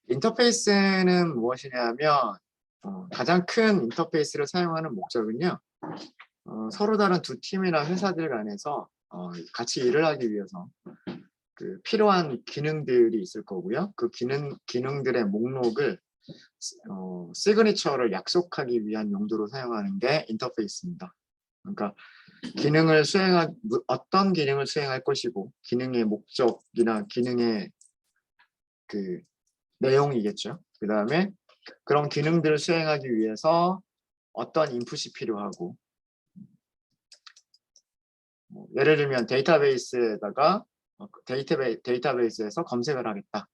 인터페이스는 무엇이냐면 가장 큰 인터페이스를 사용하는 목적은요. 서로 다른 두 팀이나 회사들 간에서 같이 일을 하기 위해서 그 필요한 기능들이 있을 거고요. 그 기능들의 목록을 시그니처를 약속하기 위한 용도로 사용하는 게 인터페이스입니다. 그러니까 어떤 기능을 수행할 것이고 기능의 목적이나 기능의 그 내용이겠죠. 그 다음에 그런 기능들을 수행하기 위해서 어떤 인풋이 필요하고 예를 들면 데이터베이스에다가 데이터베이스에서 검색을 하겠다.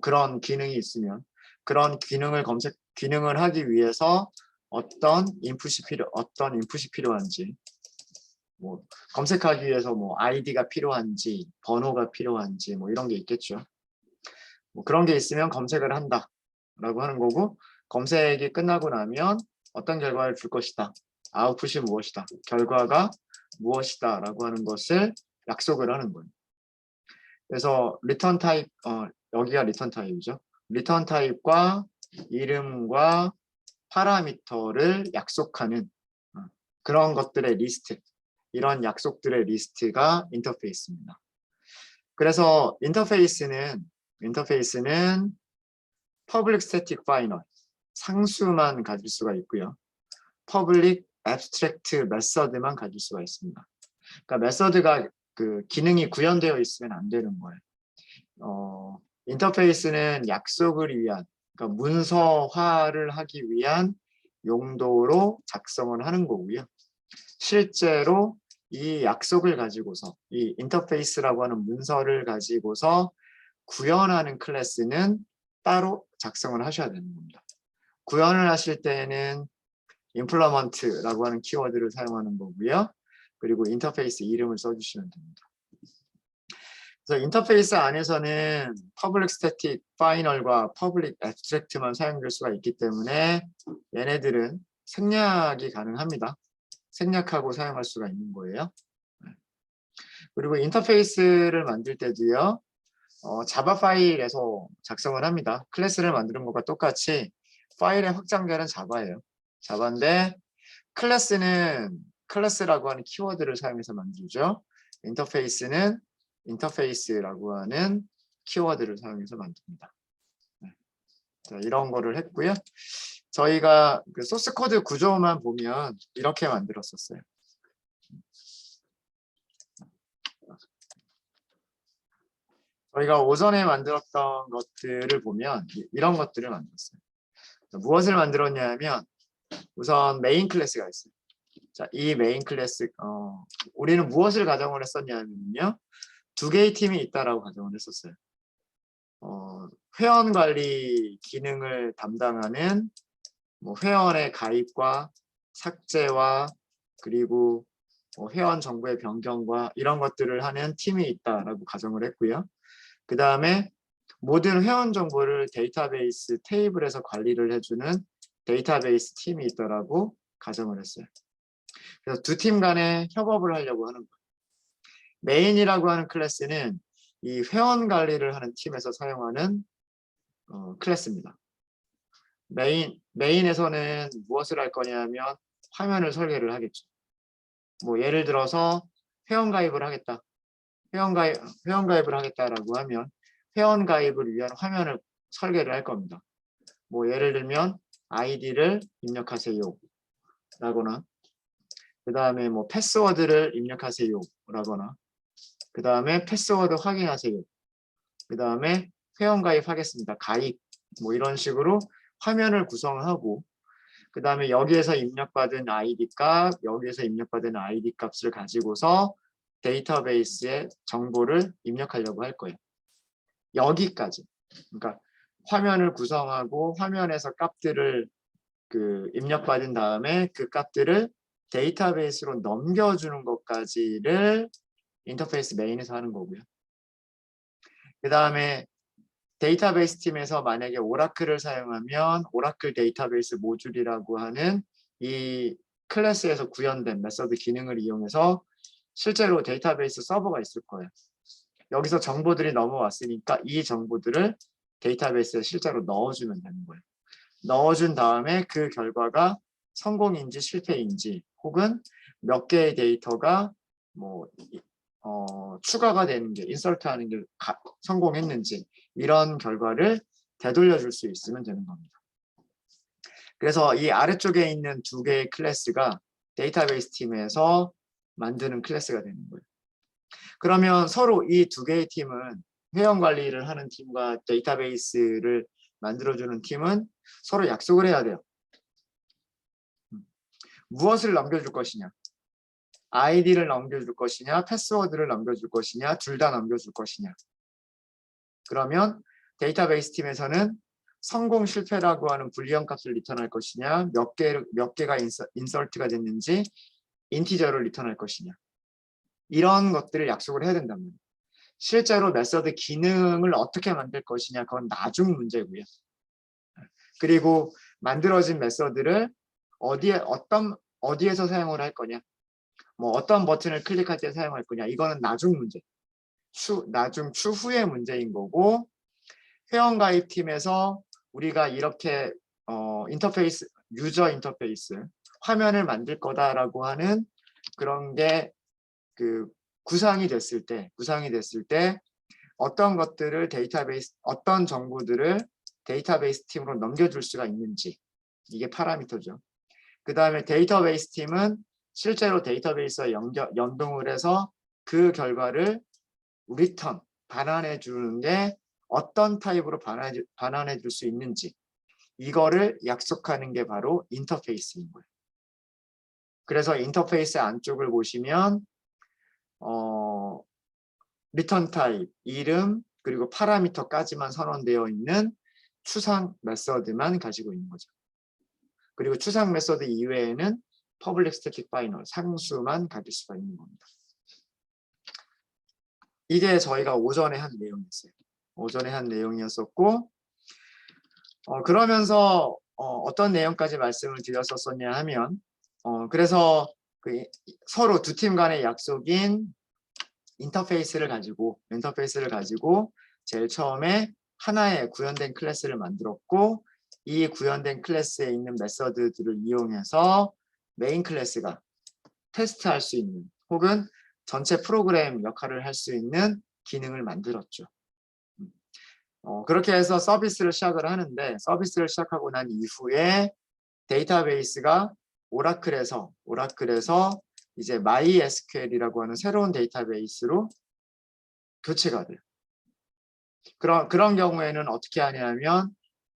그런 기능이 있으면 그런 기능을 하기 위해서 어떤 인풋이 필요한지 검색하기 위해서 아이디가 필요한지 번호가 필요한지 이런 게 있겠죠. 그런 게 있으면 검색을 한다 라고 하는 거고, 검색이 끝나고 나면 어떤 결과를 줄 것이다, 아웃풋이 무엇이다, 결과가 무엇이다 라고 하는 것을 약속을 하는 거예요. 그래서 리턴 타입, 여기가 리턴 타입이죠. 리턴 타입과 이름과 파라미터를 약속하는 그런 것들의 리스트, 이런 약속들의 리스트가 인터페이스입니다. 그래서 인터페이스는 public static final, 상수만 가질 수가 있고요. public abstract method만 가질 수가 있습니다. 그러니까 메서드가 그 기능이 구현되어 있으면 안 되는 거예요. 인터페이스는 약속을 위한, 그러니까 문서화를 하기 위한 용도로 작성을 하는 거고요. 실제로 이 약속을 가지고서, 이 인터페이스라고 하는 문서를 가지고서 구현하는 클래스는 따로 작성을 하셔야 되는 겁니다. 구현을 하실 때는 implement라고 하는 키워드를 사용하는 거고요. 그리고 인터페이스 이름을 써주시면 됩니다. 그래서 인터페이스 안에서는 public static final과 public abstract만 사용될 수가 있기 때문에 얘네들은 생략이 가능합니다. 생략하고 사용할 수가 있는 거예요. 그리고 인터페이스를 만들 때도요. 자바 파일에서 작성을 합니다. 클래스를 만드는 것과 똑같이 파일의 확장자는 자바예요. 자바인데 클래스는 클래스라고 하는 키워드를 사용해서 만들죠. 인터페이스는 인터페이스라고 하는 키워드를 사용해서 만듭니다. 자, 이런 거를 했고요. 저희가 그 소스 코드 구조만 보면 이렇게 만들었었어요. 저희가 오전에 만들었던 것들을 보면 이런 것들을 만들었어요. 무엇을 만들었냐면 우선 메인 클래스가 있어요. 자, 이 메인 클래스, 우리는 무엇을 가정을 했었냐면요. 두 개의 팀이 있다라고 가정을 했었어요. 회원 관리 기능을 담당하는 회원의 가입과 삭제와 그리고 회원 정보의 변경과 이런 것들을 하는 팀이 있다라고 가정을 했고요. 그 다음에 모든 회원 정보를 데이터베이스 테이블에서 관리를 해주는 데이터베이스 팀이 있다라고 가정을 했어요. 그래서 두 팀 간에 협업을 하려고 하는 거예요. 메인이라고 하는 클래스는 이 회원 관리를 하는 팀에서 사용하는 클래스입니다. 메인에서는 무엇을 할 거냐면 화면을 설계를 하겠죠. 예를 들어서 회원 가입을 하겠다. 회원 가입을 하겠다라고 하면 회원 가입을 위한 화면을 설계를 할 겁니다. 예를 들면 아이디를 입력하세요 라거나 그 다음에 패스워드를 입력하세요 라거나 그 다음에 패스워드 확인하세요. 그 다음에 회원 가입하겠습니다. 가입 이런 식으로 화면을 구성하고 그 다음에 여기에서 입력받은 아이디 값, 여기에서 입력받은 아이디 값을 가지고서 데이터베이스에 정보를 입력하려고 할 거예요. 여기까지. 그러니까 화면을 구성하고 화면에서 값들을 입력받은 다음에 그 값들을 데이터베이스로 넘겨주는 것까지를 인터페이스 메인에서 하는 거고요. 그 다음에 데이터베이스 팀에서 만약에 오라클을 사용하면 오라클 데이터베이스 모듈이라고 하는 이 클래스에서 구현된 메서드 기능을 이용해서 실제로 데이터베이스 서버가 있을 거예요. 여기서 정보들이 넘어왔으니까 이 정보들을 데이터베이스에 실제로 넣어주면 되는 거예요. 넣어준 다음에 그 결과가 성공인지 실패인지 혹은 몇 개의 데이터가 뭐 추가가 되는 게 인설트하는 게 성공했는지 이런 결과를 되돌려 줄 수 있으면 되는 겁니다. 그래서 이 아래쪽에 있는 두 개의 클래스가 데이터베이스 팀에서 만드는 클래스가 되는 거예요. 그러면 서로 이 두 개의 팀은 회원 관리를 하는 팀과 데이터베이스를 만들어주는 팀은 서로 약속을 해야 돼요. 무엇을 넘겨줄 것이냐? 아이디를 넘겨줄 것이냐? 패스워드를 넘겨줄 것이냐? 둘 다 넘겨줄 것이냐? 그러면 데이터베이스 팀에서는 성공 실패라고 하는 불리한 값을 리턴할 것이냐? 몇 개가 인설트가 됐는지 인티저를 리턴할 것이냐? 이런 것들을 약속을 해야 된단 말이에요. 실제로 메서드 기능을 어떻게 만들 것이냐 그건 나중 문제고요. 그리고 만들어진 메서드를 어디에서 사용을 할 거냐, 뭐 어떤 버튼을 클릭할 때 사용할 거냐 이거는 나중 문제, 나중 추후의 문제인 거고 회원가입팀에서 우리가 이렇게 인터페이스, 유저 인터페이스 화면을 만들 거다라고 하는 그런 게 구상이 됐을 때 어떤 것들을 어떤 정보들을 데이터베이스 팀으로 넘겨줄 수가 있는지 이게 파라미터죠. 그 다음에 데이터베이스 팀은 실제로 데이터베이스와 연동을 해서 그 결과를 리턴, 반환해 주는 게 어떤 타입으로 반환해 줄 수 있는지 이거를 약속하는 게 바로 인터페이스인 거예요. 그래서 인터페이스 안쪽을 보시면 리턴 타입, 이름, 그리고 파라미터까지만 선언되어 있는 추상 메서드만 가지고 있는 거죠. 그리고 추상 메서드 이외에는 퍼블릭 스태틱 파이널, 상수만 가질 수가 있는 겁니다. 이게 저희가 오전에 한 내용이었어요. 오전에 한 내용이었었고 그러면서 어떤 내용까지 말씀을 드렸었냐 하면 그래서 서로 두 팀 간의 약속인 인터페이스를 가지고 제일 처음에 하나의 구현된 클래스를 만들었고 이 구현된 클래스에 있는 메서드들을 이용해서 메인 클래스가 테스트할 수 있는 혹은 전체 프로그램 역할을 할 수 있는 기능을 만들었죠. 그렇게 해서 서비스를 시작을 하는데 서비스를 시작하고 난 이후에 데이터베이스가 오라클에서 이제 MySQL이라고 하는 새로운 데이터베이스로 교체가 돼요. 그런 경우에는 어떻게 하냐면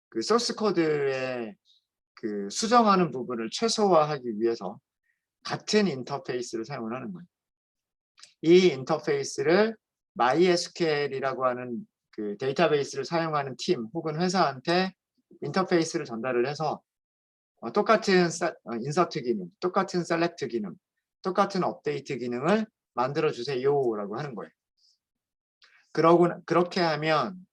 그 소스 코드의 그 수정하는 부분을 최소화하기 위해서 같은 인터페이스를 사용을 하는 거예요. 이 인터페이스를 MySQL이라고 하는 그 데이터베이스를 사용하는 팀 혹은 회사한테 인터페이스를 전달을 해서 똑같은 인서트 기능, 똑같은 셀렉트 기능, 똑같은 업데이트 기능을 만들어 주세요라고 하는 거예요. 그렇게 하면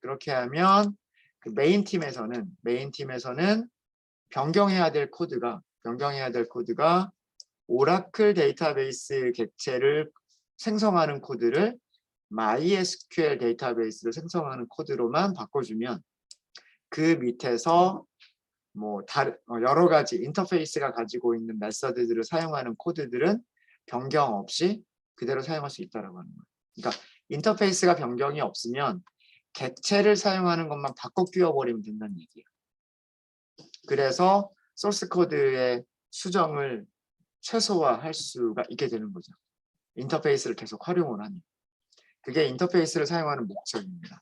그 메인 팀에서는 변경해야 될 코드가 오라클 데이터베이스 객체를 생성하는 코드를 MySQL 데이터베이스를 생성하는 코드로만 바꿔주면 그 밑에서 뭐 여러 가지 인터페이스가 가지고 있는 메서드들을 사용하는 코드들은 변경 없이 그대로 사용할 수 있다라고 하는 거예요. 그러니까 인터페이스가 변경이 없으면 객체를 사용하는 것만 바꿔 끼워버리면 된다는 얘기예요. 그래서 소스 코드의 수정을 최소화할 수가 있게 되는 거죠. 인터페이스를 계속 활용을 하니. 그게 인터페이스를 사용하는 목적입니다.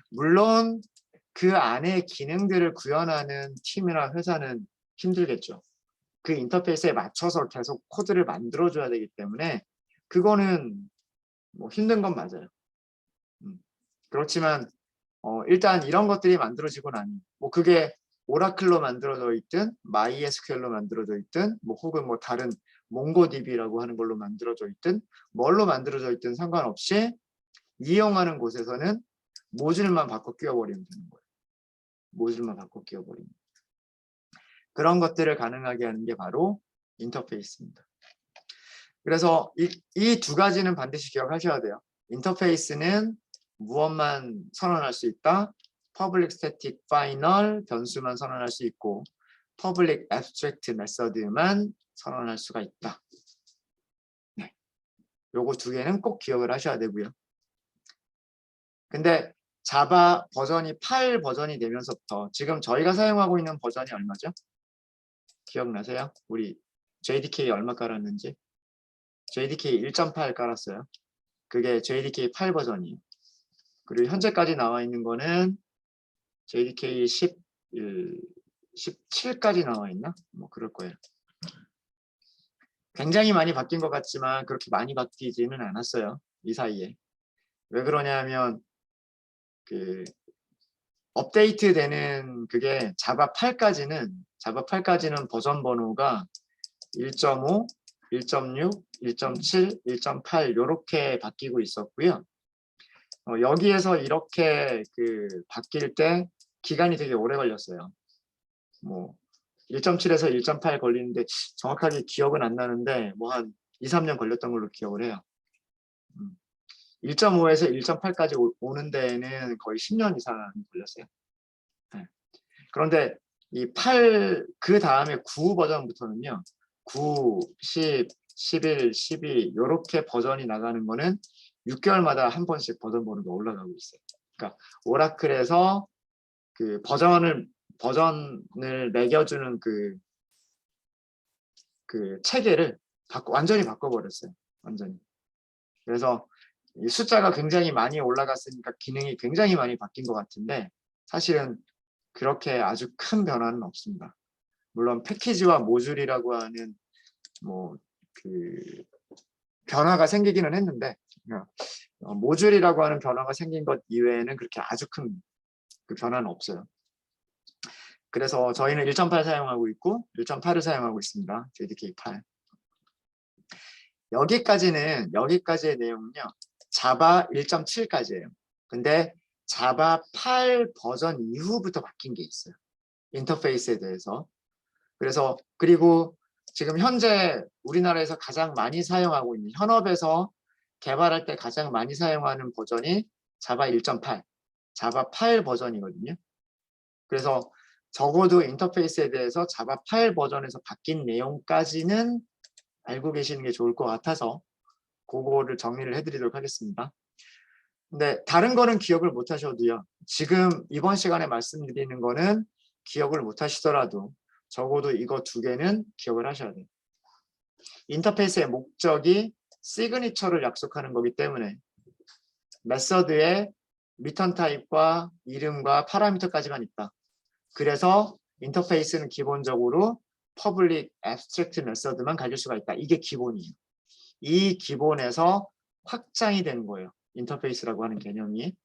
물론 그 안에 기능들을 구현하는 팀이나 회사는 힘들겠죠. 그 인터페이스에 맞춰서 계속 코드를 만들어줘야 되기 때문에 그거는 뭐 힘든 건 맞아요. 그렇지만 일단 이런 것들이 만들어지고 나니 뭐 그게 오라클로 만들어져 있든 MySQL로 만들어져 있든 뭐 혹은 뭐 다른 몽고DB라고 하는 걸로 만들어져 있든 뭘로 만들어져 있든 상관없이 이용하는 곳에서는 모듈만 바꿔 끼워버리면 되는 거예요. 모듈만 바꿔 끼워버리면. 그런 것들을 가능하게 하는 게 바로 인터페이스입니다. 그래서 이 두 가지는 반드시 기억하셔야 돼요. 인터페이스는 무엇만 선언할 수 있다? public static final 변수만 선언할 수 있고 public abstract method만 선언할 수가 있다. 네. 요거 두 개는 꼭 기억을 하셔야 되고요. 근데 자바 버전이 8 버전이 되면서부터 지금 저희가 사용하고 있는 버전이 얼마죠? 기억나세요? 우리 JDK 얼마 깔았는지? JDK 1.8 깔았어요. 그게 JDK 8 버전이에요. 그리고 현재까지 나와 있는 거는 JDK 17까지 나와 있나? 뭐 그럴 거예요. 굉장히 많이 바뀐 것 같지만 그렇게 많이 바뀌지는 않았어요. 이 사이에. 왜 그러냐면 그 업데이트 되는 그게 자바 8까지는 버전 번호가 1.5, 1.6, 1.7, 1.8 이렇게 바뀌고 있었고요. 여기에서 이렇게 바뀔 때 기간이 되게 오래 걸렸어요. 뭐 1.7에서 1.8 걸리는데 정확하게 기억은 안 나는데 뭐 한 2, 3년 걸렸던 걸로 기억을 해요. 1.5에서 1.8까지 오는 데에는 거의 10년 이상 걸렸어요. 네. 그런데 이 8, 그 다음에 9 버전부터는요. 9, 10, 11, 12 이렇게 버전이 나가는 거는 6개월마다 한 번씩 버전 번호가 올라가고 있어요. 그러니까 오라클에서 그 버전을 매겨주는 그 체계를 완전히 바꿔버렸어요. 완전히. 그래서 이 숫자가 굉장히 많이 올라갔으니까 기능이 굉장히 많이 바뀐 것 같은데 사실은 그렇게 아주 큰 변화는 없습니다. 물론 패키지와 모듈이라고 하는 뭐 변화가 생기기는 했는데 모듈이라고 하는 변화가 생긴 것 이외에는 그렇게 아주 큰 변화는 없어요. 그래서 저희는 1.8 사용하고 있고 1.8을 사용하고 있습니다. JDK 8. 여기까지의 내용은요. 자바 1.7까지예요. 근데 자바 8 버전 이후부터 바뀐 게 있어요. 인터페이스에 대해서. 그리고 지금 현재 우리나라에서 가장 많이 사용하고 있는 현업에서 개발할 때 가장 많이 사용하는 버전이 자바 1.8, 자바 8 버전이거든요. 그래서 적어도 인터페이스에 대해서 자바 8 버전에서 바뀐 내용까지는 알고 계시는 게 좋을 것 같아서 그거를 정리를 해드리도록 하겠습니다. 근데 다른 거는 기억을 못 하셔도요. 지금 이번 시간에 말씀드리는 거는 기억을 못 하시더라도 적어도 이거 두 개는 기억을 하셔야 돼요. 인터페이스의 목적이 시그니처를 약속하는 거기 때문에 메서드에 리턴 타입과 이름과 파라미터까지만 있다. 그래서 인터페이스는 기본적으로 퍼블릭 애브스트랙트 메서드만 가질 수가 있다. 이게 기본이에요. 이 기본에서 확장이 되는 거예요. 인터페이스라고 하는 개념이.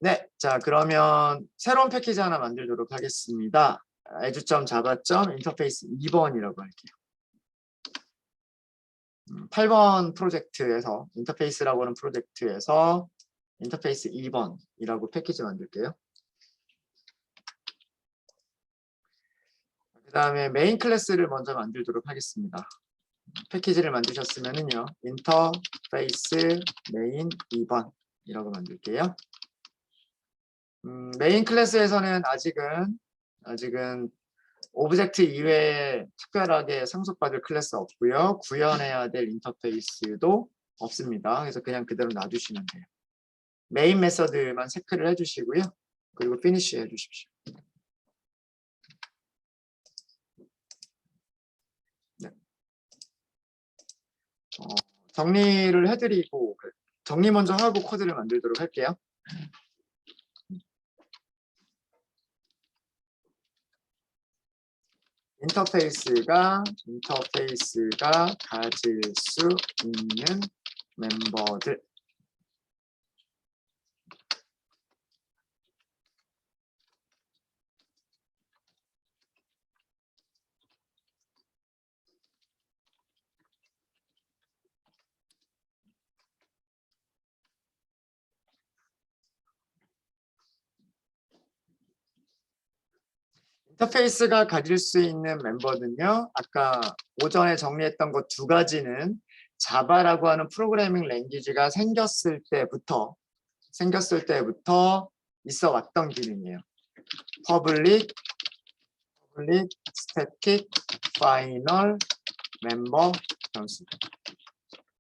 네, 자 그러면 새로운 패키지 하나 만들도록 하겠습니다. edu.java.interface 2번이라고 할게요. 8번 프로젝트에서 인터페이스라고 하는 프로젝트에서 인터페이스 2번이라고 패키지 만들게요. 그 다음에 메인 클래스를 먼저 만들도록 하겠습니다. 패키지를 만드셨으면은요. 인터페이스 메인 2번이라고 만들게요. 메인 클래스에서는 아직은 오브젝트 이외에 특별하게 상속받을 클래스 없고요. 구현해야 될 인터페이스도 없습니다. 그래서 그냥 그대로 놔두시면 돼요. 메인 메서드만 체크를 해주시고요. 그리고 피니쉬 해주십시오. 네. 정리를 해드리고 정리 먼저 하고 코드를 만들도록 할게요. 인터페이스가 가질 수 있는 멤버들. 인터페이스가 가질 수 있는 멤버는요. 아까 오전에 정리했던 것 두 가지는 자바라고 하는 프로그래밍 랭귀지가 생겼을 때부터 생겼을 때부터 있어 왔던 기능이에요. public static final member 변수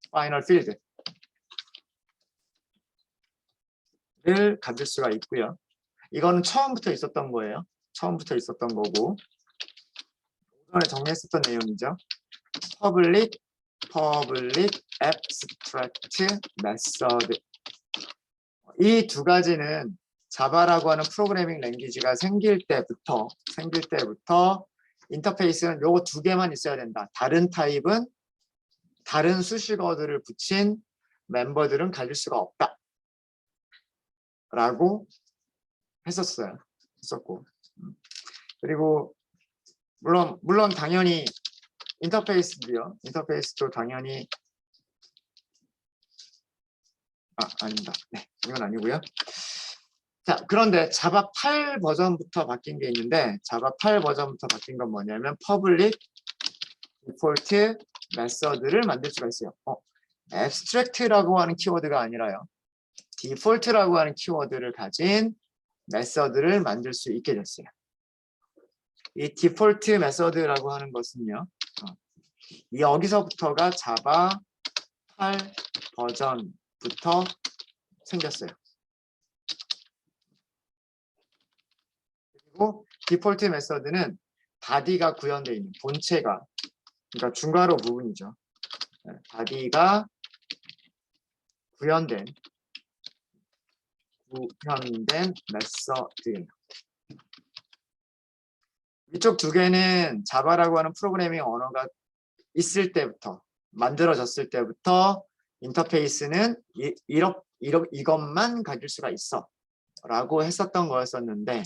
final field 를 가질 수가 있고요. 이거는 처음부터 있었던 거예요. 처음부터 있었던 거고 오전에 정리했었던 내용이죠. public abstract method 이 두 가지는 자바라고 하는 프로그래밍 랭귀지가 생길 때부터 인터페이스는 요거 두 개만 있어야 된다. 다른 타입은 다른 수식어들을 붙인 멤버들은 가질 수가 없다. 라고 했었고 그리고 물론 당연히 인터페이스도 당연히 아닙니다. 네, 이건 아니고요. 자, 그런데 자바 8 버전부터 바뀐 게 있는데 자바 8 버전부터 바뀐 건 뭐냐면 public default method를 만들 수가 있어요. abstract라고 하는 키워드가 아니라요. default라고 하는 키워드를 가진 메서드를 만들 수 있게 됐어요. 이 default 메서드라고 하는 것은요. 여기서부터가 자바 8 버전부터 생겼어요. 그리고 디폴트 메서드는 바디가 구현되어 있는 본체가 그러니까 중괄호 부분이죠. 바디가 구현된 메서드예요. 이쪽 두 개는 자바라고 하는 프로그래밍 언어가 있을 때부터 만들어졌을 때부터 인터페이스는 이것만 가질 수가 있어 라고 했었던 거였었는데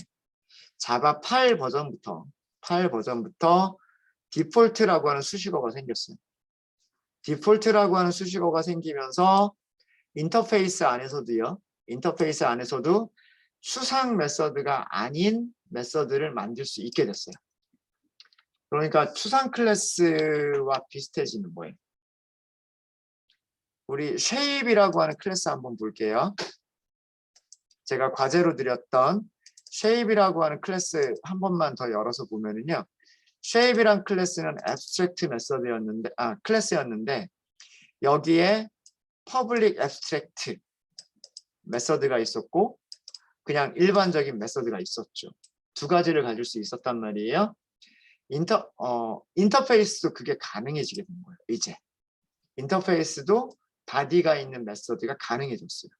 자바 8 버전부터 디폴트라고 하는 수식어가 생겼어요. 디폴트라고 하는 수식어가 생기면서 인터페이스 안에서도 추상 메서드가 아닌 메서드를 만들 수 있게 됐어요. 그러니까 추상 클래스와 비슷해지는 거예요. 우리 shape이라고 하는 클래스 한번 볼게요. 제가 과제로 드렸던 shape이라고 하는 클래스 한 번만 더 열어서 보면은요. shape이란 클래스는 abstract 클래스였는데 여기에 public abstract 메서드가 있었고 그냥 일반적인 메서드가 있었죠. 두 가지를 가질 수 있었단 말이에요. 인터페이스도 그게 가능해지게 된 거예요. 이제 인터페이스도 바디가 있는 메서드가 가능해졌어요.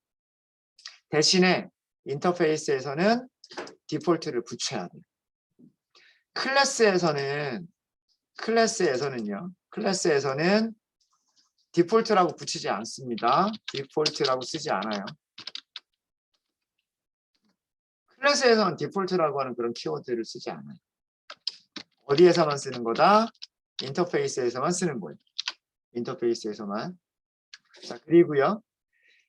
대신에 인터페이스에서는 디폴트를 붙여야 돼요. 클래스에서는 디폴트라고 붙이지 않습니다. 디폴트라고 쓰지 않아요. 클래스에서는 디폴트라고 하는 그런 키워드를 쓰지 않아요. 어디에서만 쓰는 거다? 인터페이스에서만 쓰는 거예요. 인터페이스에서만. 자, 그리고요.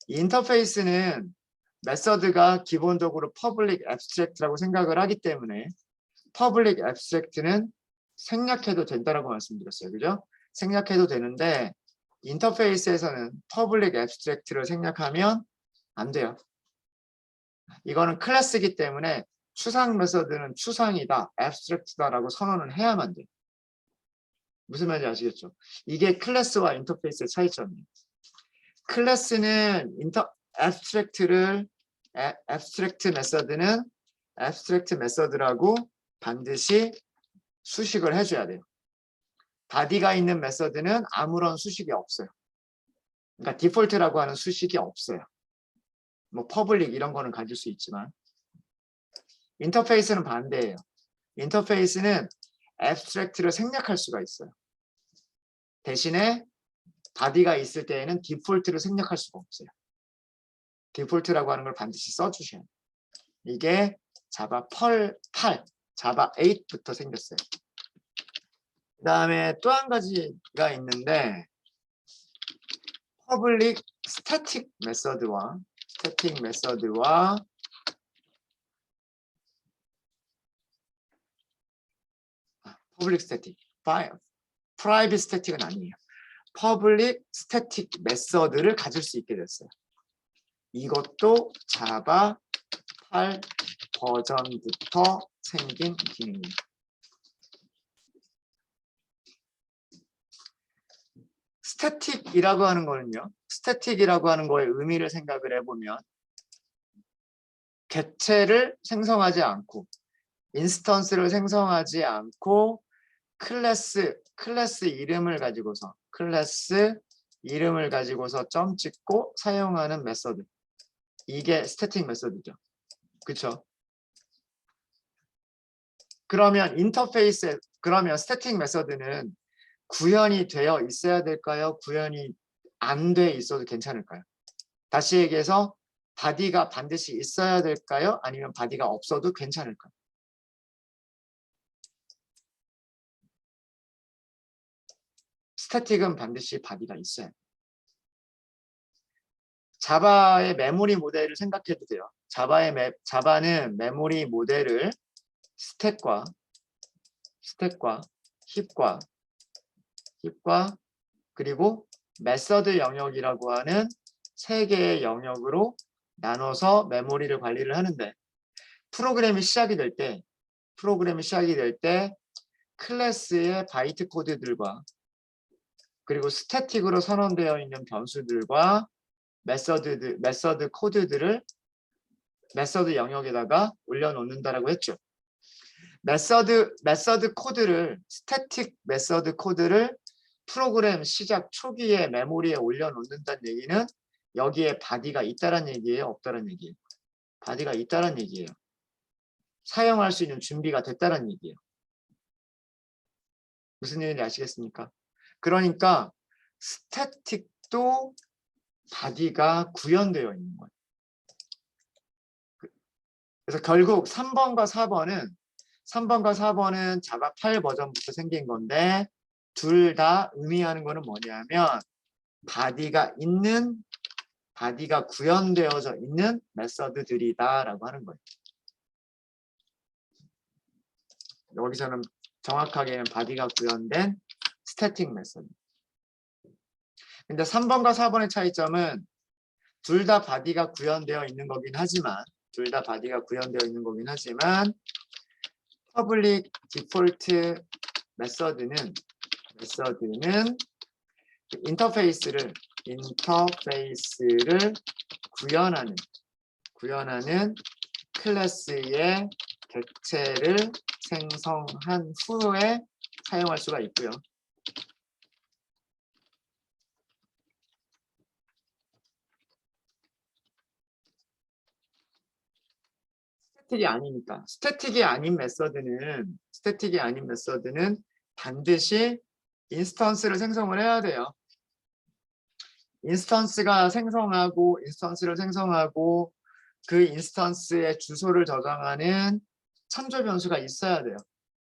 인터페이스는 메서드가 기본적으로 public abstract라고 생각을 하기 때문에 public abstract는 생략해도 된다라고 말씀드렸어요. 그죠? 생략해도 되는데 인터페이스에서는 public abstract를 생략하면 안 돼요. 이거는 클래스이기 때문에 추상 메서드는 추상이다, abstract다라고 선언을 해야만 돼요. 무슨 말인지 아시겠죠? 이게 클래스와 인터페이스의 차이점이에요. 클래스는 abstract 메서드라고 반드시 수식을 해줘야 돼요. 바디가 있는 메서드는 아무런 수식이 없어요. 그러니까 디폴트라고 하는 수식이 없어요. 뭐 퍼블릭 이런 거는 가질 수 있지만 인터페이스는 반대예요. 인터페이스는 abstract를 생략할 수가 있어요. 대신에 바디가 있을 때에는 디폴트를 생략할 수가 없어요. 디폴트라고 하는 걸 반드시 써주셔야 돼요. 이게 자바 8, 자바 8부터 생겼어요. 그 다음에 또 한 가지가 있는데 퍼블릭 스태틱 메서드와 퍼블릭 스태틱, 프라이빗 스태틱은 아니에요. 퍼블릭 스태틱 메서드를 가질 수 있게 됐어요. 이것도 자바 8 버전부터 생긴 기능입니다. 스태틱이라고 하는 거는요. 스태틱이라고 하는 거의 의미를 생각을 해보면 객체를 생성하지 않고 인스턴스를 생성하지 않고 클래스 이름을 가지고서 점 찍고 사용하는 메서드. 이게 스태틱 메서드죠. 그렇죠? 그러면 그러면 스태틱 메서드는 구현이 되어 있어야 될까요? 구현이 안 돼 있어도 괜찮을까요? 다시 얘기해서 바디가 반드시 있어야 될까요? 아니면 바디가 없어도 괜찮을까요? 스태틱은 반드시 바디가 있어야 돼요. 자바의 메모리 모델을 생각해도 돼요. 자바는 메모리 모델을 스택과 힙과 그리고 메서드 영역이라고 하는 세 개의 영역으로 나눠서 메모리를 관리를 하는데 프로그램이 시작이 될 때 클래스의 바이트 코드들과 그리고 스태틱으로 선언되어 있는 변수들과 메서드 코드들을 메서드 영역에다가 올려놓는다라고 했죠. 스태틱 메서드 코드를 프로그램 시작 초기에 메모리에 올려놓는다는 얘기는 여기에 바디가 있다는 얘기예요? 없다는 얘기예요? 바디가 있다는 얘기예요. 사용할 수 있는 준비가 됐다는 얘기예요. 무슨 얘기인지 아시겠습니까? 그러니까 스태틱도 바디가 구현되어 있는 거예요. 그래서 결국 3번과 4번은 자바 8 버전부터 생긴 건데 둘 다 의미하는 거는 뭐냐면 바디가 구현되어져 있는 메서드들이다라고 하는 거예요. 여기서는 정확하게는 바디가 구현된 스태틱 메서드. 근데 3번과 4번의 차이점은 둘 다 바디가 구현되어 있는 거긴 하지만 퍼블릭 디폴트 메서드는 인터페이스를 구현하는 클래스의 객체를 생성한 후에 사용할 수가 있고요. 스태틱이 아닌 메서드는 반드시 인스턴스를 생성을 해야 돼요. 인스턴스를 생성하고 그 인스턴스의 주소를 저장하는 참조 변수가 있어야 돼요.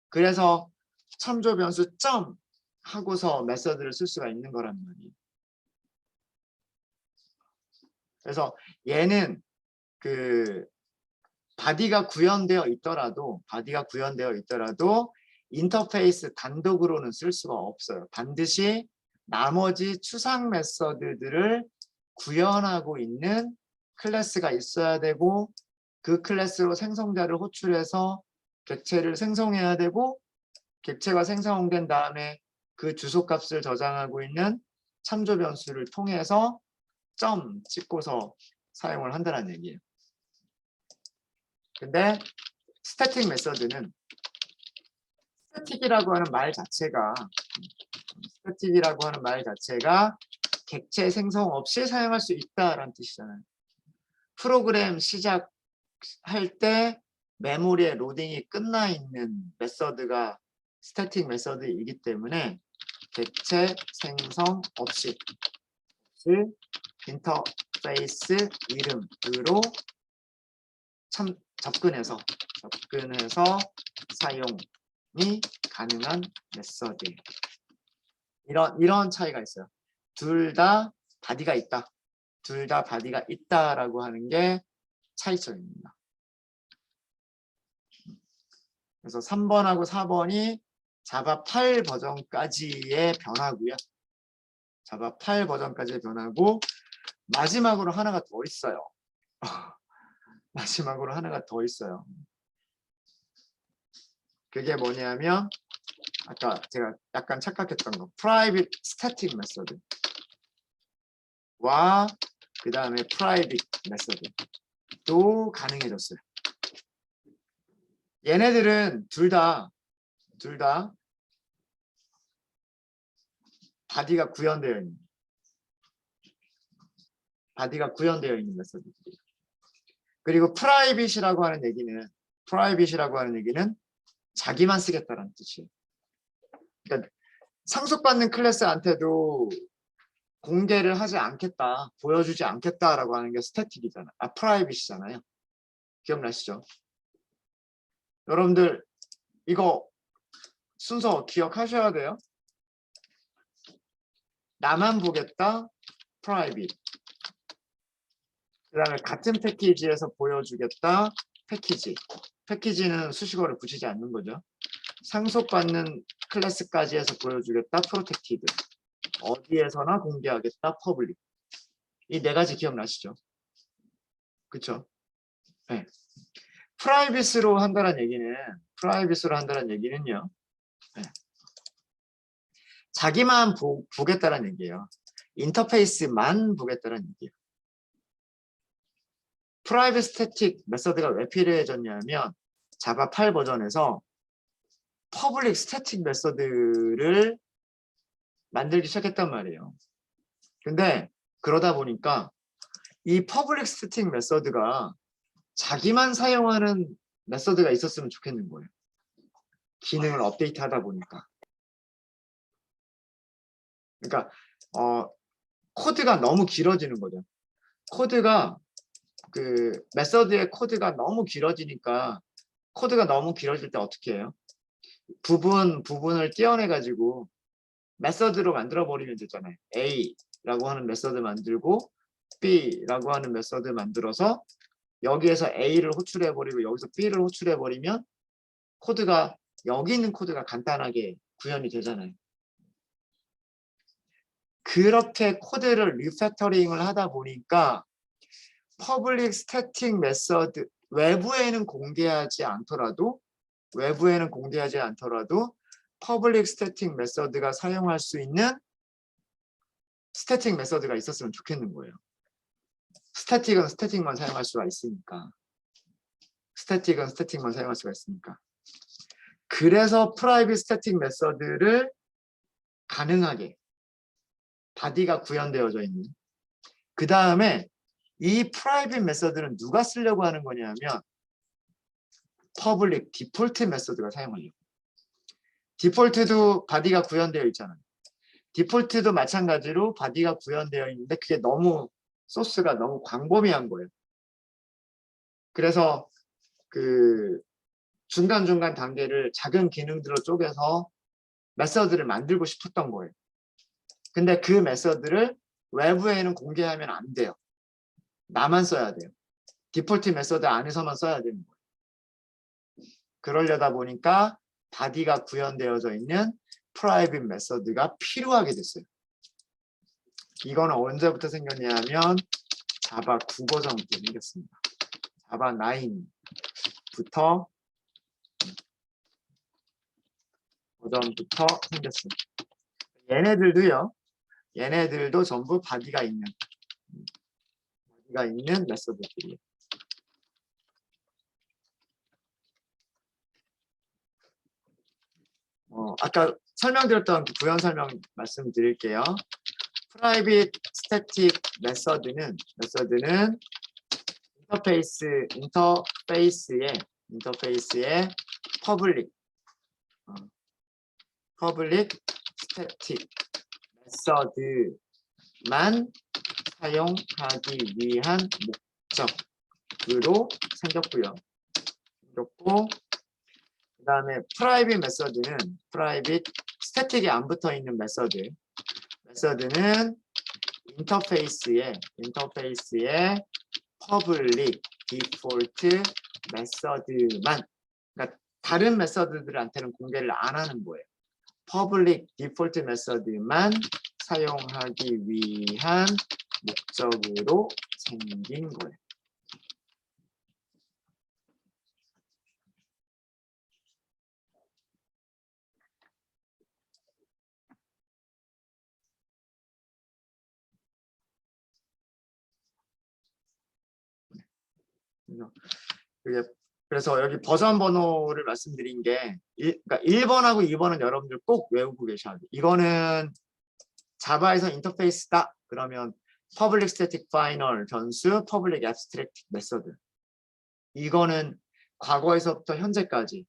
그래서 참조 변수 점 하고서 메서드를 쓸 수가 있는 거란 말이에요. 그래서 얘는 바디가 구현되어 있더라도 인터페이스 단독으로는 쓸 수가 없어요. 반드시 나머지 추상 메서드들을 구현하고 있는 클래스가 있어야 되고 그 클래스로 생성자를 호출해서 객체를 생성해야 되고 객체가 생성된 다음에 그 주소값을 저장하고 있는 참조 변수를 통해서 점 찍고서 사용을 한다는 얘기예요. 근데 스태틱 메서드는 스태틱이라고 하는 말 자체가 객체 생성 없이 사용할 수 있다라는 뜻이잖아요. 프로그램 시작할 때 메모리에 로딩이 끝나 있는 메서드가 스태틱 메서드이기 때문에 객체 생성 없이 인터페이스 이름으로 접근해서 사용이 가능한 메서드. 이런 차이가 있어요. 둘 다 바디가 있다라고 하는 게 차이점입니다. 그래서 3번하고 4번이 자바 8 버전까지의 변화고요. 자바 8 버전까지의 변화고 마지막으로 하나가 더 있어요. 마지막으로 하나가 더 있어요. 그게 뭐냐면 아까 제가 약간 착각했던 거 private static method와 그 다음에 private method도 가능해졌어요. 얘네들은 둘 다 바디가 구현되어 있는 메소드들이에요. 그리고 프라이빗이라고 하는 얘기는 자기만 쓰겠다라는 뜻이에요. 그러니까 상속받는 클래스한테도 공개를 하지 않겠다, 보여주지 않겠다라고 하는 게 스태틱이잖아. 프라이빗이잖아요. 기억나시죠? 여러분들 이거 순서 기억하셔야 돼요. 나만 보겠다, 프라이빗. 그 다음에 같은 패키지에서 보여주겠다, 패키지. 패키지는 수식어를 붙이지 않는 거죠. 상속받는 클래스까지 해서 보여주겠다, 프로텍티드. 어디에서나 공개하겠다, 퍼블릭. 이 네 가지 기억나시죠? 그쵸? 네. 프라이빗으로 한다는 얘기는요. 네. 자기만 보겠다는 얘기예요. 인터페이스만 보겠다는 얘기예요. 프라이빗 스태틱 메서드가 왜 필요해졌냐면 자바 8 버전에서 퍼블릭 스태틱 메서드를 만들기 시작했단 말이에요. 근데 그러다 보니까 이 퍼블릭 스태틱 메서드가 자기만 사용하는 메서드가 있었으면 좋겠는 거예요. 기능을 업데이트하다 보니까. 그러니까 코드가 너무 길어지는 거죠. 메서드의 코드가 너무 길어지니까 코드가 너무 길어질 때 어떻게 해요? 부분을 떼어내 가지고 메서드로 만들어 버리면 되잖아요. A라고 하는 메서드 만들고 B라고 하는 메서드 만들어서 여기에서 A를 호출해 버리고 여기서 B를 호출해 버리면 여기 있는 코드가 간단하게 구현이 되잖아요. 그렇게 코드를 리팩터링을 하다 보니까 퍼블릭 스태틱 메서드 외부에는 공개하지 않더라도 퍼블릭 스태틱 메서드가 사용할 수 있는 스태틱 메서드가 있었으면 좋겠는 거예요. 스태틱은 스태틱만 사용할 수가 있으니까. 그래서 프라이빗 스태틱 메서드를 가능하게 바디가 구현되어져 있는. 그 다음에 이 프라이빗 메서드는 누가 쓰려고 하는 거냐면 퍼블릭 디폴트 메서드가 사용하려고. 디폴트도 바디가 구현되어 있잖아요. 디폴트도 마찬가지로 바디가 구현되어 있는데 그게 소스가 너무 광범위한 거예요. 그래서 그 중간중간 단계를 작은 기능들로 쪼개서 메서드를 만들고 싶었던 거예요. 근데 그 메서드를 외부에는 공개하면 안 돼요. 나만 써야 돼요. 디폴트 메서드 안에서만 써야 되는 거예요. 그러려다 보니까 바디가 구현되어져 있는 프라이빗 메서드가 필요하게 됐어요. 이거는 언제부터 생겼냐면 자바 9 버전부터 생겼습니다. 자바 9부터 버전부터 생겼습니다. 얘네들도 전부 바디가 있는 메서드들이에요. 아까 설명드렸던 그 구현 설명 말씀드릴게요. 프라이빗 스태틱 메서드는 인터페이스의 퍼블릭 스태틱 메서드만 사용하기 위한 목적으로 생겼고 그 다음에 프라이빗 메서드는 스태틱이 안 붙어 있는 메서드는 인터페이스의 퍼블릭 디폴트 메서드만, 그러니까 다른 메서드들한테는 공개를 안 하는 거예요. 퍼블릭 디폴트 메서드만 사용하기 위한 목적으로 생긴 거예요. 그래서 여기 버전 번호를 말씀드린 게 그러니까 1번하고 2번은 여러분들 꼭 외우고 계셔야 돼요. 이거는 자바에서 인터페이스다. 그러면 public static final 변수, public abstract method. 이거는 과거에서부터 현재까지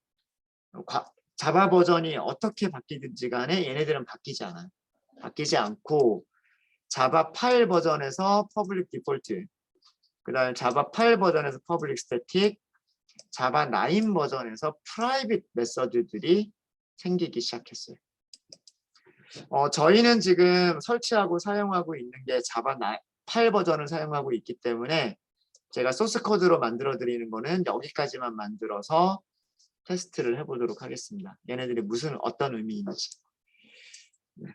자바 버전이 어떻게 바뀌든지 간에 얘네들은 바뀌지 않아요. 바뀌지 않고 자바 8 버전에서 public default, 그 다음에 자바 8 버전에서 public static, 자바 9 버전에서 private 메서드들이 생기기 시작했어요. 저희는 지금 설치하고 사용하고 있는 게 자바 8 버전을 사용하고 있기 때문에 제가 소스 코드로 만들어 드리는 거는 여기까지만 만들어서 테스트를 해보도록 하겠습니다. 얘네들이 어떤 의미인지. 네.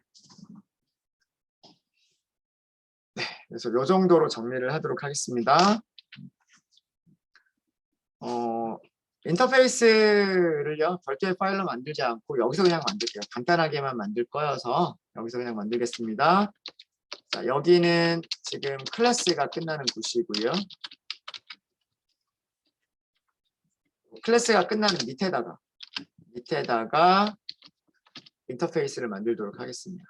그래서 이 정도로 정리를 하도록 하겠습니다. 인터페이스를요, 별도의 파일로 만들지 않고 여기서 그냥 만들게요. 간단하게만 만들 거여서 여기서 그냥 만들겠습니다. 자, 여기는 지금 클래스가 끝나는 곳이고요. 클래스가 끝나는 밑에다가 인터페이스를 만들도록 하겠습니다.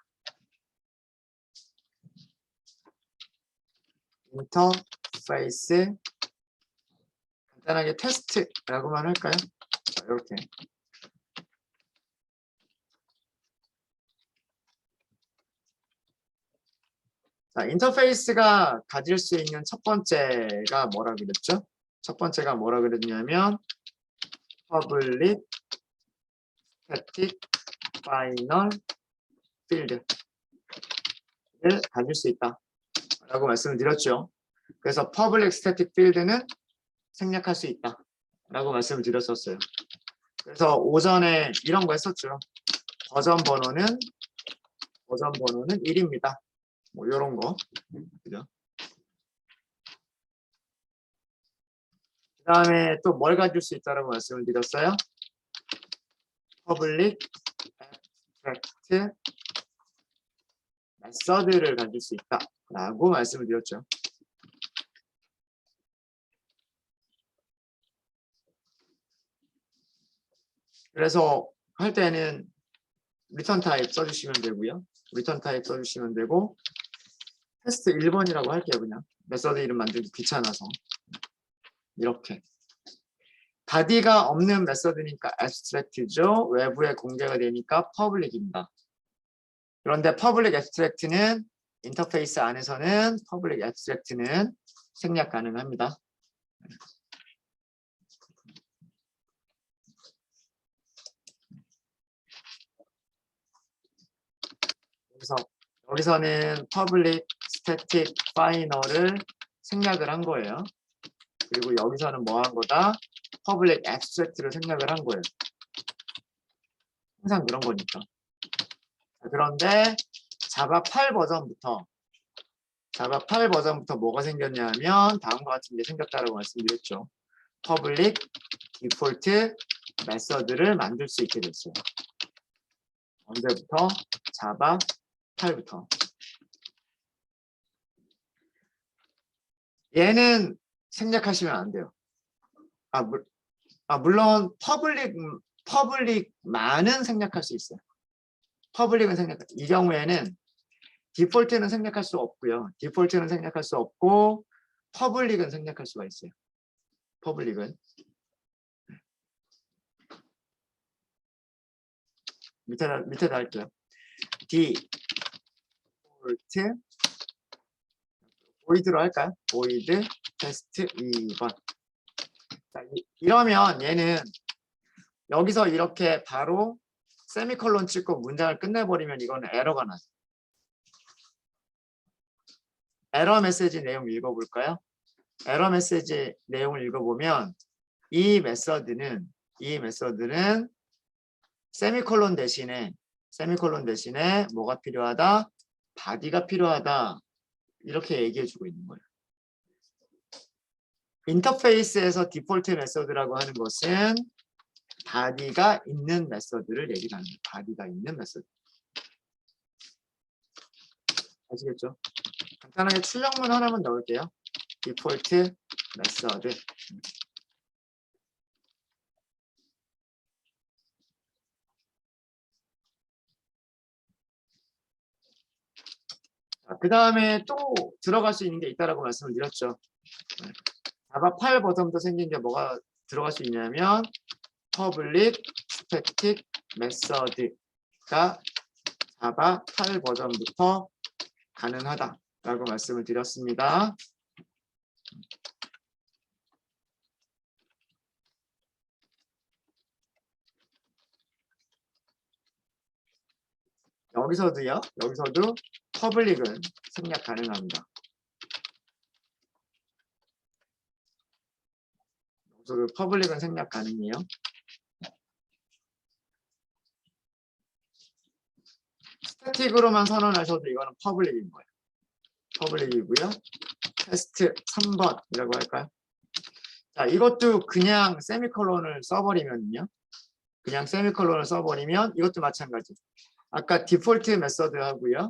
인터페이스 간단하게 테스트라고만 할까요? 자, 이렇게. 자, 인터페이스가 가질 수 있는 첫 번째가 뭐라 그랬죠? 첫 번째가 뭐라 그랬냐면 public static final field를 가질 수 있다 라고 말씀을 드렸죠. 그래서 public static field는 생략할 수 있다 라고 말씀을 드렸었어요. 그래서 오전에 이런 거 했었죠. 버전 번호는 1입니다. 뭐 이런 거. 그죠? 그 다음에 또 뭘 가질 수 있다라고 말씀을 드렸어요? public abstract method를 가질 수 있다라고 말씀을 드렸죠. 그래서 할 때는 return type 써주시면 되고요. return type 써주시면 되고 테스트 1번이라고 할게요. 그냥 메서드 이름 만들기 귀찮아서 이렇게. 바디가 없는 메서드니까 abstract죠. 외부에 공개가 되니까 public입니다. 그런데 public abstract는 인터페이스 안에서는 public abstract는 생략 가능합니다. 그래서 여기서는 public static final을 생략을 한 거예요. 그리고 여기서는 뭐 한 거다? public abstract를 생략을 한 거예요. 항상 그런 거니까. 그런데 자바 8 버전부터 뭐가 생겼냐면 다음과 같은 게 생겼다라고 말씀드렸죠. public default 메서드를 만들 수 있게 됐어요. 언제부터? 자바 8부터. 얘는 생략하시면 안 돼요. 물론 퍼블릭만은 생략할 수 있어요. 퍼블릭은 이 경우에는 디폴트는 생략할 수 없고요. 디폴트는 생략할 수 없고 퍼블릭은 생략할 수가 있어요. 퍼블릭은 밑에다 할게요. 디폴트 보이드로 할까요? 보이드 테스트 2번. 자, 이러면 얘는 여기서 이렇게 바로 세미콜론 찍고 문장을 끝내버리면 이거는 에러가 나요. 에러 메시지 내용 읽어볼까요? 에러 메시지 내용을 읽어보면 이 메서드는 세미콜론 대신에 뭐가 필요하다? 바디가 필요하다. 이렇게 얘기해주고 있는 거예요. 인터페이스에서 디폴트 메서드라고 하는 것은 바디가 있는 메서드를 얘기하는 거예요. 바디가 있는 메서드. 아시겠죠? 간단하게 출력문 하나만 넣을게요. 디폴트 메서드. 그 다음에 또 들어갈 수 있는 게 있다라고 말씀을 드렸죠. 자바 8 버전부터 생긴 게 뭐가 들어갈 수 있냐면 public static method가 자바 8 버전부터 가능하다라고 말씀을 드렸습니다. 여기서도 public은 생략 가능합니다. 여기서도 public은 생략 가능해요. 스태틱으로만 선언하셔도 이거는 public인 거예요. public이고요. 테스트 3번이라고 할까요? 자, 이것도 그냥 세미콜론을 써버리면요. 그냥 세미콜론을 써버리면 이것도 마찬가지. 아까 디폴트 메서드 하고요.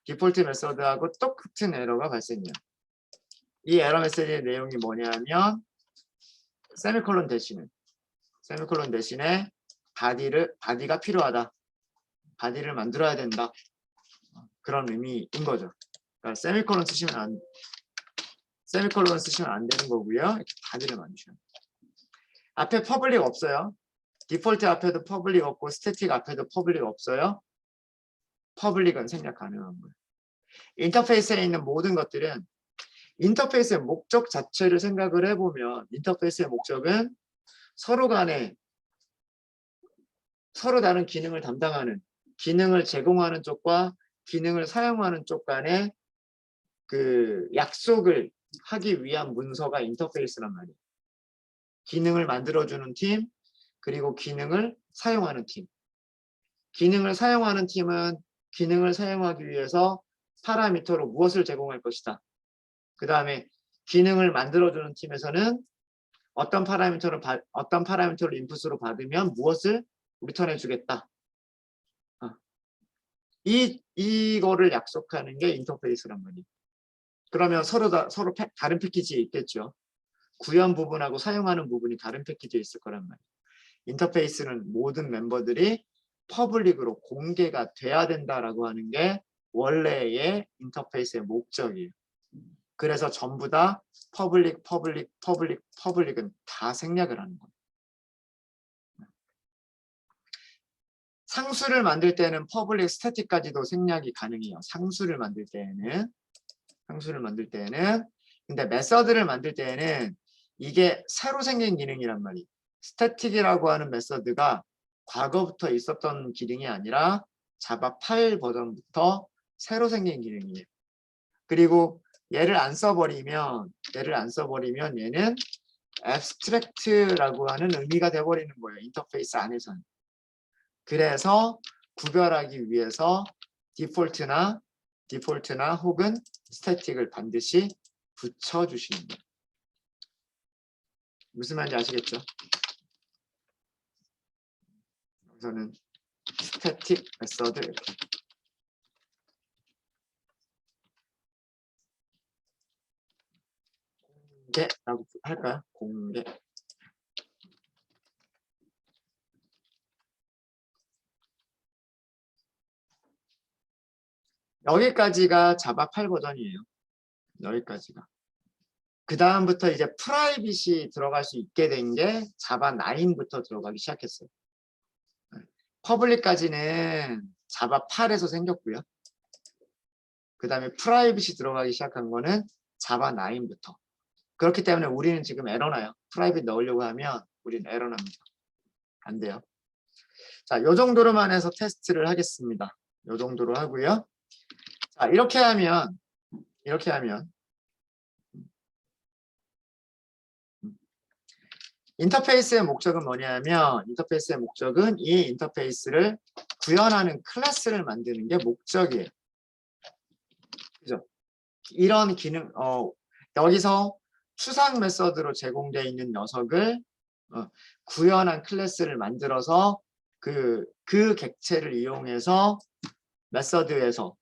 디폴트 메서드하고 똑같은 에러가 발생해요. 이 에러 메시지의 내용이 뭐냐면 세미콜론 대신에 바디가 필요하다. 바디를 만들어야 된다. 그런 의미인 거죠. 그러니까 세미콜론 쓰시면 안 되는 거고요. 이렇게 바디를 만드셔요. 앞에 퍼블릭 없어요. 디폴트 앞에도 퍼블릭 없고 스태틱 앞에도 퍼블릭 없어요. 퍼블릭은 생략 가능한 거예요. 인터페이스에 있는 모든 것들은 인터페이스의 목적 자체를 생각을 해보면 인터페이스의 목적은 서로 간에 서로 다른 기능을 담당하는 기능을 제공하는 쪽과 기능을 사용하는 쪽 간의 그 약속을 하기 위한 문서가 인터페이스란 말이에요. 기능을 만들어주는 팀 그리고 기능을 사용하는 팀. 기능을 사용하는 팀은 기능을 사용하기 위해서 파라미터로 무엇을 제공할 것이다. 그 다음에 기능을 만들어주는 팀에서는 어떤 파라미터를 인풋으로 받으면 무엇을 리턴해 주겠다. 이거를 약속하는 게 인터페이스란 말이에요. 그러면 서로 다른 패키지에 있겠죠. 구현 부분하고 사용하는 부분이 다른 패키지에 있을 거란 말이에요. 인터페이스는 모든 멤버들이 퍼블릭으로 공개가 돼야 된다라고 하는 게 원래의 인터페이스의 목적이에요. 그래서 전부 다 퍼블릭은 다 생략을 하는 거예요. 상수를 만들 때는 퍼블릭 스태틱까지도 생략이 가능해요. 상수를 만들 때는. 근데 메서드를 만들 때는 이게 새로 생긴 기능이란 말이에요. 스태틱이라고 하는 메서드가 과거부터 있었던 기능이 아니라 자바 8 버전부터 새로 생긴 기능이에요. 그리고 얘를 안 써버리면 얘는 abstract라고 하는 의미가 돼버리는 거예요. 인터페이스 안에서는. 그래서 구별하기 위해서 디폴트나 혹은 스태틱을 반드시 붙여주시는 거예요. 무슨 말인지 아시겠죠? 여기서는 스태틱 메서드 이렇게. 공개라고 할까요? 공개. 여기까지가 자바 8 버전이에요. 여기까지가. 그 다음부터 이제 프라이빗이 들어갈 수 있게 된 게 자바 9부터 들어가기 시작했어요. 퍼블릭까지는 자바 8에서 생겼고요. 그 다음에 프라이빗이 들어가기 시작한 거는 자바 9부터. 그렇기 때문에 우리는 지금 에러나요. 프라이빗 넣으려고 하면 우리는 에러납니다. 안 돼요. 자, 요 정도로만 해서 테스트를 하겠습니다. 요 정도로 하고요. 자, 이렇게 하면 인터페이스의 목적은 뭐냐면 인터페이스의 목적은 이 인터페이스를 구현하는 클래스를 만드는 게 목적이에요. 이런 기능, 여기서 추상 메서드로 제공되어 있는 녀석을 구현한 클래스를 만들어서 그 객체를 이용해서 메서드에서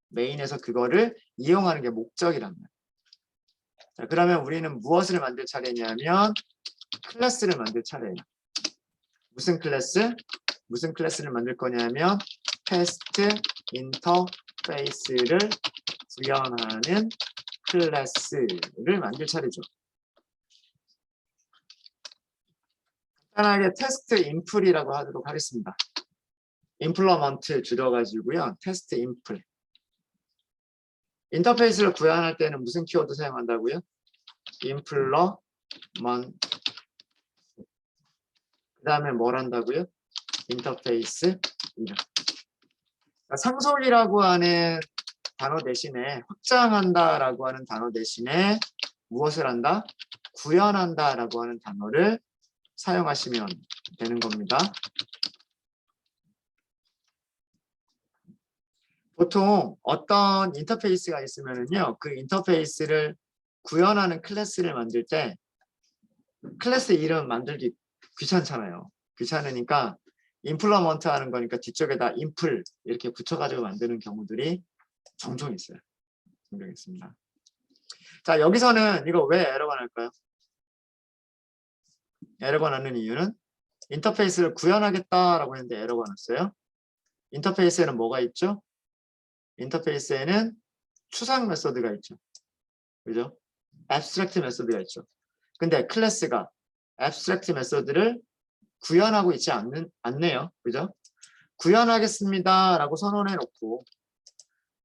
메인에서 그거를 이용하는 게 목적이란 말이에요. 자, 그러면 우리는 무엇을 만들 차례냐면 클래스를 만들 차례예요. 무슨 클래스를 만들 거냐면 테스트 인터페이스를 구현하는 클래스를 만들 차례죠. 간단하게 테스트 인플이라고 하도록 하겠습니다. 임플러먼트 줄여가지고요. 테스트 인플. 인터페이스를 구현할 때는 무슨 키워드 사용한다고요? 임플러먼트. 그 다음에 뭘 한다고요? 인터페이스 이름. 상속이라고 하는 단어 대신에 확장한다라고 하는 단어 대신에 무엇을 한다? 구현한다라고 하는 단어를 사용하시면 되는 겁니다. 보통 어떤 인터페이스가 있으면은요, 그 인터페이스를 구현하는 클래스를 만들 때 클래스 이름 만들기 귀찮잖아요. 귀찮으니까 임플러먼트 하는 거니까 뒤쪽에다 인플 이렇게 붙여가지고 만드는 경우들이 종종 있어요. 종종 있습니다. 자, 여기서는 이거 왜 에러가 날까요? 에러가 나는 이유는 인터페이스를 구현하겠다라고 했는데 에러가 났어요. 인터페이스에는 뭐가 있죠? 인터페이스에는 추상 메서드가 있죠. 그죠? abstract 메서드가 있죠. 근데 클래스가 abstract 메서드를 구현하고 있지 않네요. 그죠? 구현하겠습니다 라고 선언해 놓고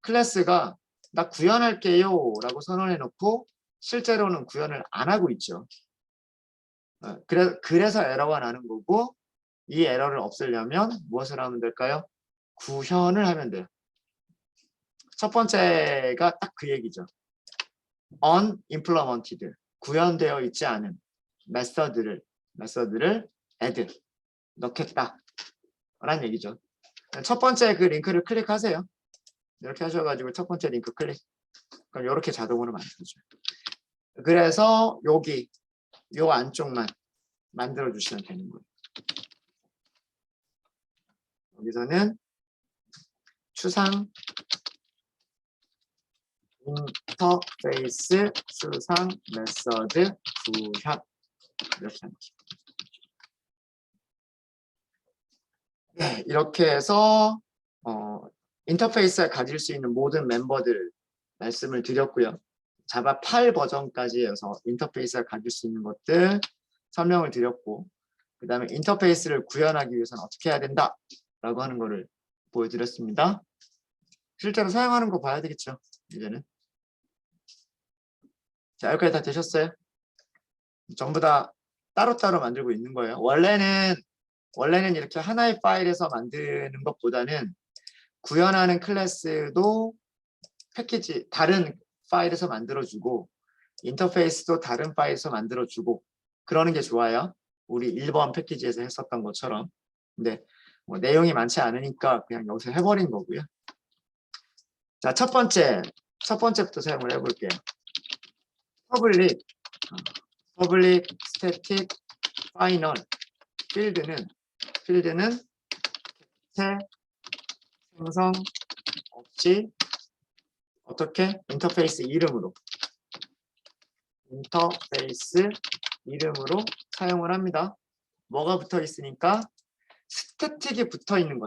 클래스가 나 구현할게요 라고 선언해 놓고 실제로는 구현을 안 하고 있죠. 그래서 에러가 나는 거고 이 에러를 없애려면 무엇을 하면 될까요? 구현을 하면 돼요. 첫 번째가 딱 그 얘기죠. unimplemented, 구현되어 있지 않은 메서드를 add, 넣겠다 라는 얘기죠. 첫 번째 그 링크를 클릭하세요. 이렇게 하셔가지고 첫 번째 링크 클릭. 그럼 이렇게 자동으로 만들어줘요. 그래서 여기 요 안쪽만 만들어 주시면 되는 거예요. 여기서는 추상 인터페이스 추상 메서드 구현 이렇게 하는 거죠. 네, 이렇게 해서 인터페이스가 가질 수 있는 모든 멤버들 말씀을 드렸고요. 자바 8 버전까지 해서 인터페이스가 가질 수 있는 것들 설명을 드렸고 그 다음에 인터페이스를 구현하기 위해서는 어떻게 해야 된다 라고 하는 거를 보여드렸습니다. 실제로 사용하는 거 봐야 되겠죠. 이제는. 자, 여기까지 다 되셨어요? 전부 다 따로따로 만들고 있는 거예요. 원래는 이렇게 하나의 파일에서 만드는 것보다는 구현하는 클래스도 패키지 다른 파일에서 만들어주고 인터페이스도 다른 파일에서 만들어주고 그러는 게 좋아요. 우리 1번 패키지에서 했었던 것처럼. 근데 뭐 내용이 많지 않으니까 그냥 여기서 해버린 거고요. 자, 첫 번째부터 사용을 해볼게요. public static final 필드는 객체 생성 없이 어떻게 인터페이스 이름으로 사용을 합니다. 뭐가 붙어 있으니까 스태틱이 붙어 있는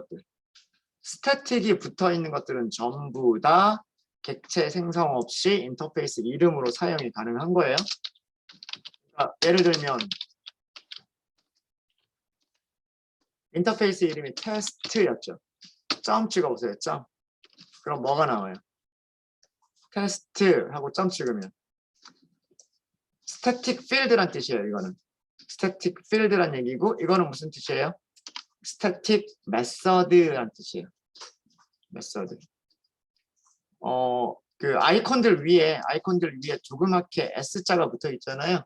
것들은 전부 다 객체 생성 없이 인터페이스 이름으로 사용이 가능한 거예요. 그러니까 예를 들면 인터페이스 이름이 테스트였죠. 점 찍어보세요. 점. 그럼 뭐가 나와요? 테스트 하고 점 찍으면 스태틱 필드란 뜻이에요. 이거는 스태틱 필드란 얘기고 이거는 무슨 뜻이에요? 스태틱 메서드란 뜻이에요. 메서드. 그 아이콘들 위에 조그맣게 S자가 붙어 있잖아요.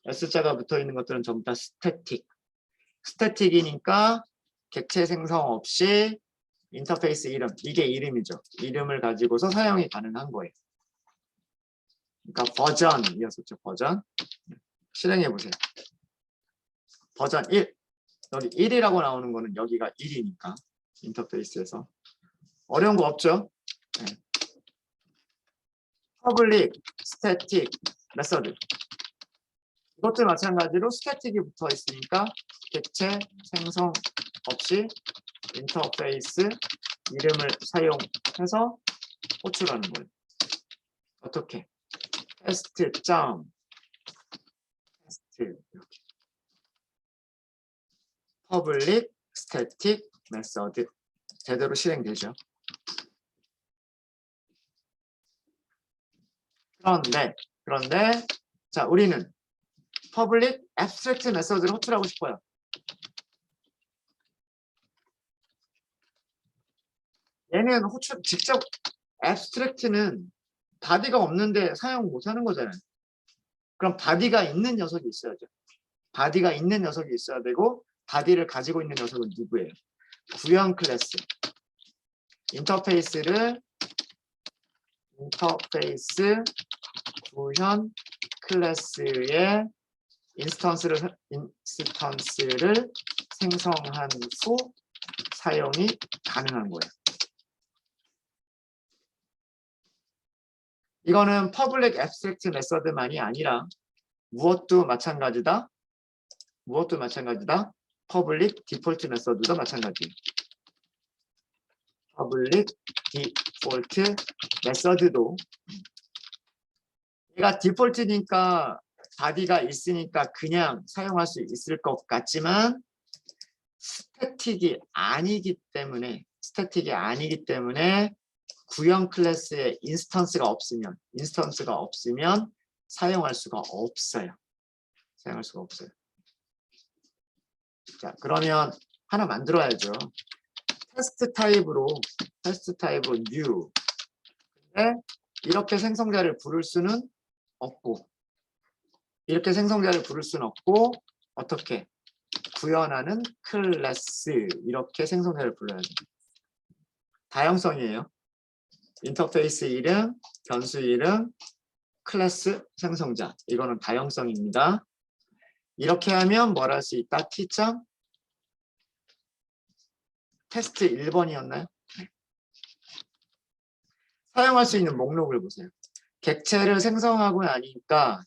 S자가 붙어 있는 것들은 전부 다 스태틱이니까 객체 생성 없이 인터페이스 이름, 이게 이름이죠. 이름을 가지고서 사용이 가능한 거예요. 그러니까 버전이었었죠. 버전. 실행해 보세요. 버전 1. 여기 1이라고 나오는 거는 여기가 1이니까 인터페이스에서 어려운 거 없죠? 네. public static method. 이것도 마찬가지로 스태틱이 붙어 있으니까 객체 생성 없이 인터페이스 이름을 사용해서 호출하는 거예요. 어떻게? 테스트 점 테스트 이렇게. public static method 제대로 실행되죠. 그런데 자 우리는 public abstract method를 호출하고 싶어요. 얘는 호출 직접 abstract는 바디가 없는데 사용 못하는 거잖아요. 그럼 바디가 있는 녀석이 있어야죠. 바디가 있는 녀석이 있어야 되고 바디를 가지고 있는 녀석은 누구예요? 구형 클래스. 인터페이스 구현 클래스의 인스턴스를 생성한 후 사용이 가능한 거예요. 이거는 public abstract method만이 아니라 무엇도 마찬가지다. public default method도 마찬가지예요. public default method도 얘가 디폴트니까 바디가 있으니까 그냥 사용할 수 있을 것 같지만 스태틱이 아니기 때문에 구형 클래스에 인스턴스가 없으면 사용할 수가 없어요. 자, 그러면 하나 만들어야죠. 테스트 타입으로 new. 근데 이렇게 생성자를 부를 수는 없고 어떻게? 구현하는 클래스 이렇게 생성자를 불러야죠. 다형성이에요. 인터페이스 이름, 변수 이름, 클래스 생성자. 이거는 다형성입니다. 이렇게 하면 뭘 할 수 있다? T점 테스트 1번이었나요? 사용할 수 있는 목록을 보세요. 객체를 생성하고 나니까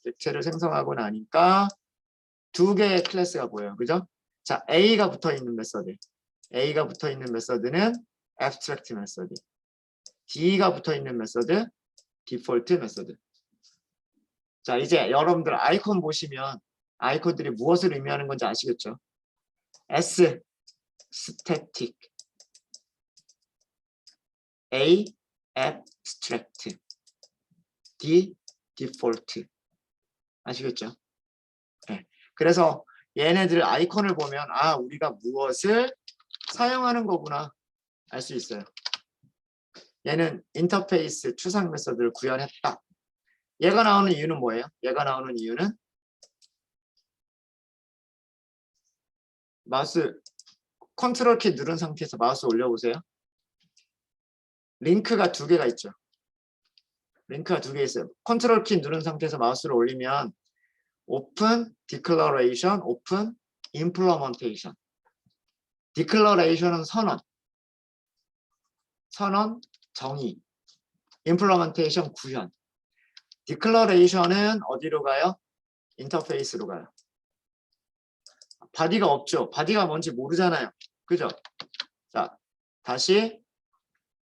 두 개의 클래스가 보여요. 그죠? 자, A가 붙어 있는 메서드는 abstract 메서드. D가 붙어 있는 메서드 디폴트 메서드. 자, 이제 여러분들 아이콘 보시면 아이콘들이 무엇을 의미하는 건지 아시겠죠? S static, A abstract, D default. 아시겠죠? 네. 그래서 얘네들 아이콘을 보면 아, 우리가 무엇을 사용하는 거구나 알 수 있어요. 얘는 인터페이스 추상 메서드를 구현했다. 얘가 나오는 이유는 뭐예요? 마우스 컨트롤 키 누른 상태에서 마우스 올려보세요. 링크가 두 개가 있죠. 컨트롤 키 누른 상태에서 마우스를 올리면 오픈 디클러레이션, 오픈 임플리먼테이션. 디클러레이션은 선언, 정의. 임플리먼테이션 구현. 디클러레이션은 어디로 가요? 인터페이스로 가요. 바디가 없죠. 바디가 뭔지 모르잖아요. 그죠? 자, 다시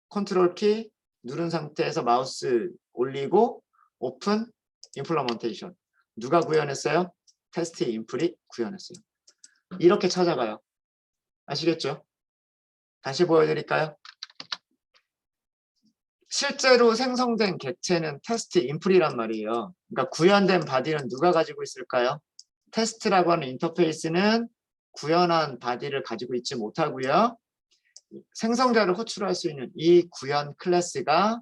컨트롤 키 누른 상태에서 마우스 올리고 오픈 임플리먼테이션. 누가 구현했어요? 테스트 인플이 구현했어요. 이렇게 찾아가요. 아시겠죠? 다시 보여드릴까요? 실제로 생성된 객체는 테스트 인플이란 말이에요. 그러니까 구현된 바디는 누가 가지고 있을까요? 테스트라고 하는 인터페이스는 구현한 바디를 가지고 있지 못하고요. 생성자를 호출할 수 있는 이 구현 클래스가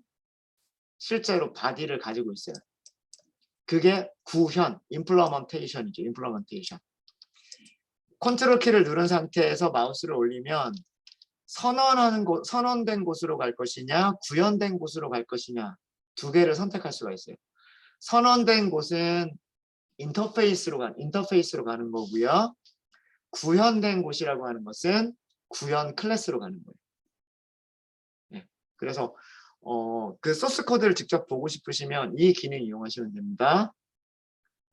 실제로 바디를 가지고 있어요. 그게 구현, 임플리먼테이션이죠. 컨트롤 키를 누른 상태에서 마우스를 올리면 선언된 곳으로 갈 것이냐, 구현된 곳으로 갈 것이냐, 두 개를 선택할 수가 있어요. 선언된 곳은 인터페이스로 가는 거고요. 구현된 곳이라고 하는 것은 구현 클래스로 가는 거예요. 네. 그래서 그 소스 코드를 직접 보고 싶으시면 이 기능 이용하시면 됩니다.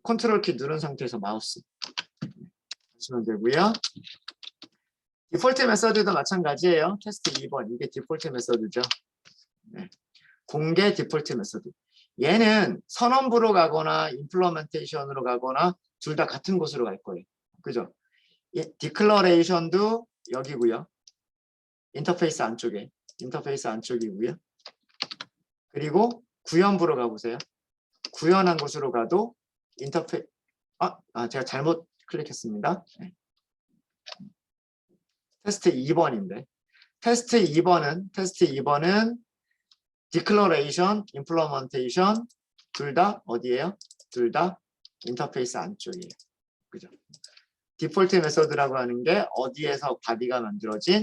컨트롤 키 누른 상태에서 마우스 하시면 되고요. 디폴트 메서드도 마찬가지예요. 테스트 2번 이게 디폴트 메서드죠. 네. 공개 디폴트 메서드. 얘는 선언부로 가거나 임플리멘테이션으로 가거나 둘 다 같은 곳으로 갈 거예요. 그죠? 디클러레이션도 여기고요. 인터페이스 안쪽이고요. 그리고 구현부로 가보세요. 구현한 곳으로 가도 제가 잘못 클릭했습니다. 네. 테스트 2번인데 테스트 2번은 디클러레이션, 임플리멘테이션 둘 다 어디예요? 둘 다 인터페이스 안쪽이에요. 그죠? 디폴트 메서드라고 하는 게 어디에서 바디가 만들어진?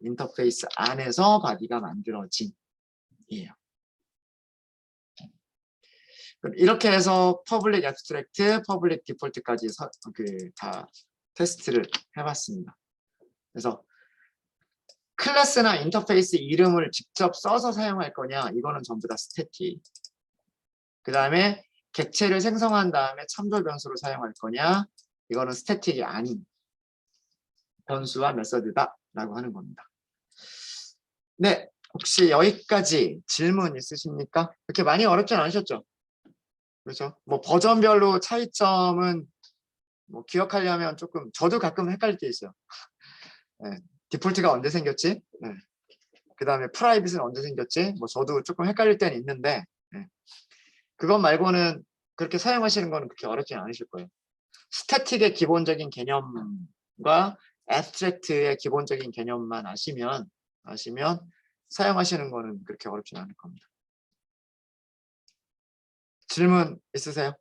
인터페이스 안에서 바디가 만들어진이에요. 이렇게 해서 퍼블릭 애브스트랙트, 퍼블릭 디폴트까지 다 테스트를 해봤습니다. 그래서 클래스나 인터페이스 이름을 직접 써서 사용할 거냐, 이거는 전부 다 스태틱. 그 다음에 객체를 생성한 다음에 참조 변수로 사용할 거냐, 이거는 스태틱이 아닌 변수와 메서드다 라고 하는 겁니다. 네, 혹시 여기까지 질문 있으십니까? 그렇게 많이 어렵진 않으셨죠? 그렇죠? 뭐 버전별로 차이점은 뭐 기억하려면 조금, 저도 가끔 헷갈릴 때 있어요. 네, 디폴트가 언제 생겼지? 네. 그 다음에 프라이빗은 언제 생겼지? 뭐 저도 조금 헷갈릴 때는 있는데, 네. 그것 말고는 그렇게 사용하시는 거는 그렇게 어렵진 않으실 거예요. 스태틱의 기본적인 개념과 애브스트랙트의 기본적인 개념만 아시면 사용하시는 거는 그렇게 어렵진 않을 겁니다. 질문 있으세요?